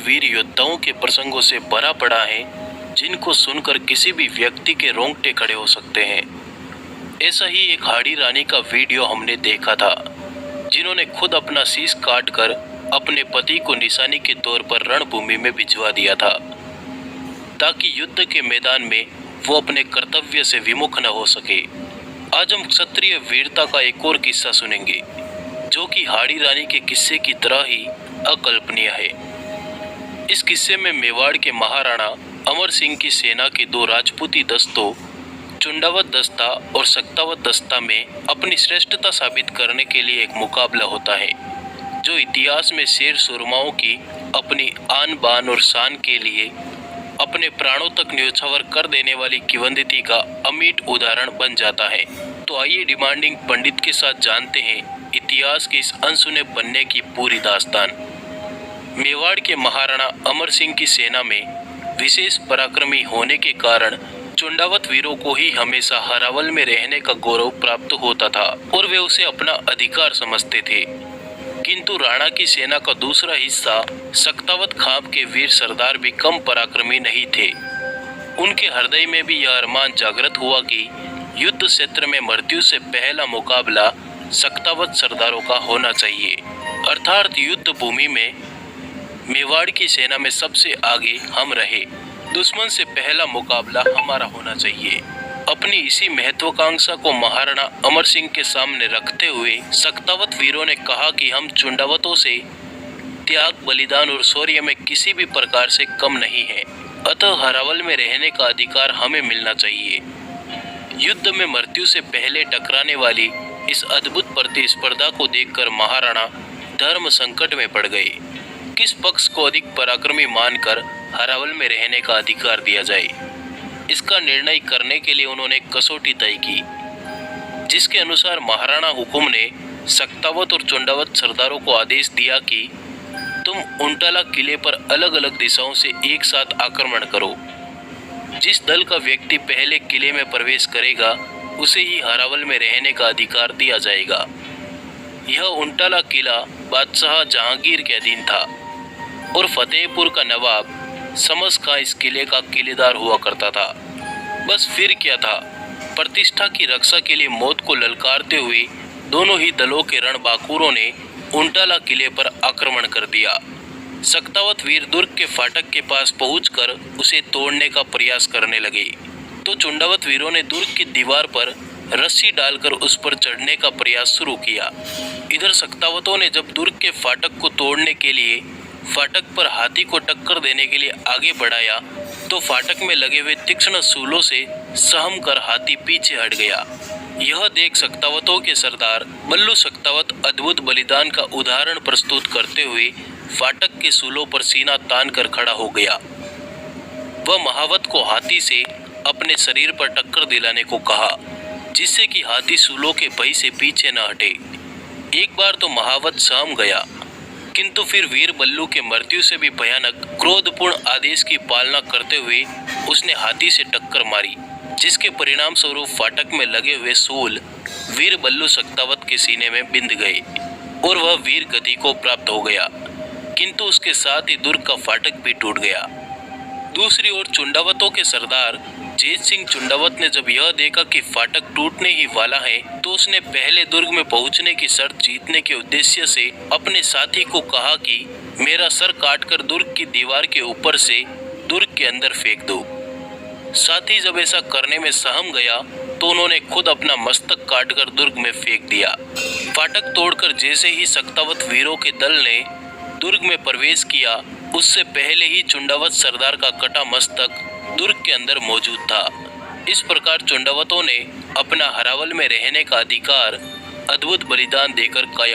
वीर योद्धाओं के प्रसंगों से भरा पड़ा है, जिनको सुनकर किसी भी व्यक्ति के रोंगटे खड़े हो सकते हैं। ऐसा ही एक हाड़ी रानी का वीडियो हमने देखा था, जिन्होंने खुद अपना शीश काटकर अपने पति को निशानी के तौर पर रणभूमि में भिजवा दिया था, ताकि युद्ध के मैदान में वो अपने कर्तव्य से विमुख न हो सके। आज हम क्षत्रिय वीरता का एक और किस्सा सुनेंगे, जो कि हाड़ी रानी के किस्से की तरह ही अकल्पनीय है। इस किस्से में मेवाड़ के महाराणा अमर सिंह की सेना के दो राजपूती दस्तों, चुंडावत दस्ता और सक्तावत दस्ता में अपनी श्रेष्ठता साबित करने के लिए एक मुकाबला होता है, जो इतिहास में शेर सुरमाओं की अपनी आन बान और शान के लिए अपने प्राणों तक न्योछावर कर देने वाली किंवदंती का अमिट उदाहरण बन जाता है। तो आइए डिमांडिंग पंडित के साथ जानते हैं इतिहास के इस अनसुने पन्ने की पूरी दास्तान। मेवाड़ के महाराणा अमर सिंह की सेना में विशेष पराक्रमी होने के कारण चुंडावत वीरों को ही हमेशा हरावल में रहने का गौरव प्राप्त होता था और वे उसे अपना अधिकार समझते थे। किंतु राणा की सेना का दूसरा हिस्सा सक्तावत खाप के वीर सरदार भी कम पराक्रमी नहीं थे। उनके हृदय में भी यह अरमान जागृत हुआ कि युद्ध क्षेत्र में मृत्यु से पहला मुकाबला सक्तावत सरदारों का होना चाहिए, अर्थात युद्ध भूमि में मेवाड़ की सेना में सबसे आगे हम रहे, दुश्मन से पहला मुकाबला हमारा होना चाहिए। अपनी इसी महत्वाकांक्षा को महाराणा अमर सिंह के सामने रखते हुए सक्तावत वीरों ने कहा कि हम चुंडावतों से त्याग, बलिदान और शौर्य में किसी भी प्रकार से कम नहीं है, अतः हरावल में रहने का अधिकार हमें मिलना चाहिए। युद्ध में मृत्यु से पहले टकराने वाली इस अद्भुत प्रतिस्पर्धा को देखकर महाराणा धर्म संकट में पड़ गए। किस पक्ष को अधिक पराक्रमी मानकर हरावल में रहने का अधिकार दिया जाए, इसका निर्णय करने के लिए उन्होंने कसौटी तय की, जिसके अनुसार महाराणा हुकुम ने सक्तावत और चुंडावत सरदारों को आदेश दिया कि तुम उंटाला किले पर अलग अलग दिशाओं से एक साथ आक्रमण करो। जिस दल का व्यक्ति पहले किले में प्रवेश करेगा उसे ही हरावल में रहने का अधिकार दिया जाएगा। यह उंटाला किला बादशाह जहांगीर के अधीन था और फतेहपुर का नवाब समस खां इस किले का किलेदार हुआ करता था। बस फिर क्या था, प्रतिष्ठा की रक्षा के लिए मौत को ललकारते हुए दोनों ही दलों के रणबांकुरों ने उंटाला किले पर आक्रमण कर दिया। सक्तावत वीर दुर्ग के फाटक के पास पहुंचकर उसे तोड़ने का प्रयास करने लगे, तो चुंडावत वीरों ने दुर्ग की दीवार पर रस्सी डालकर उस पर चढ़ने का प्रयास शुरू किया। इधर सक्तावतों ने जब दुर्ग के फाटक को तोड़ने के लिए फाटक पर हाथी को टक्कर देने के लिए आगे बढ़ाया, तो फाटक में लगे हुए तीक्ष्ण सूलों से सहम कर हाथी पीछे हट गया। यह देख सक्तावतों के सरदार बल्लू सक्तावत अद्भुत बलिदान का उदाहरण प्रस्तुत करते हुए फाटक के सूलों पर सीना तान कर खड़ा हो गया। वह महावत को हाथी से अपने शरीर पर टक्कर दिलाने को कहा, जिससे कि हाथी सूलों के भय से पीछे न हटे। एक बार तो महावत सहम गया, किंतु फिर वीर बल्लू के मृत्यु से भी भयानक क्रोधपूर्ण आदेश की पालना करते हुए उसने हाथी से टक्कर मारी, जिसके परिणाम स्वरूप फाटक में लगे हुए सूल वीर बल्लू सक्तावत के सीने में बिंध गए और वह वीर गति को प्राप्त हो गया। किंतु उसके साथ ही दुर्ग का फाटक भी टूट गया। दूसरी ओर चुंडावतों के सरदार जेत सिंह चुंडावत ने जब यह देखा कि फाटक टूटने ही वाला है, तो उसने पहले दुर्ग में पहुंचने की शर्त जीतने के उद्देश्य से अपने साथी को कहा कि मेरा सर काटकर दुर्ग की दीवार के ऊपर से दुर्ग के अंदर फेंक दो। साथी जब ऐसा करने में सहम गया, तो उन्होंने खुद अपना मस्तक काटकर दुर्ग में फेंक दिया। फाटक तोड़कर जैसे ही सक्तावत वीरों के दल ने दुर्ग में प्रवेश किया, उससे पहले ही चुंडावत सरदार का कटा मस्तक दुर्ग के अंदर मौजूद था। इस प्रकार चुंडावतों ने अपना हरावल में रहने का अधिकार अद्भुत बलिदान देकर कायम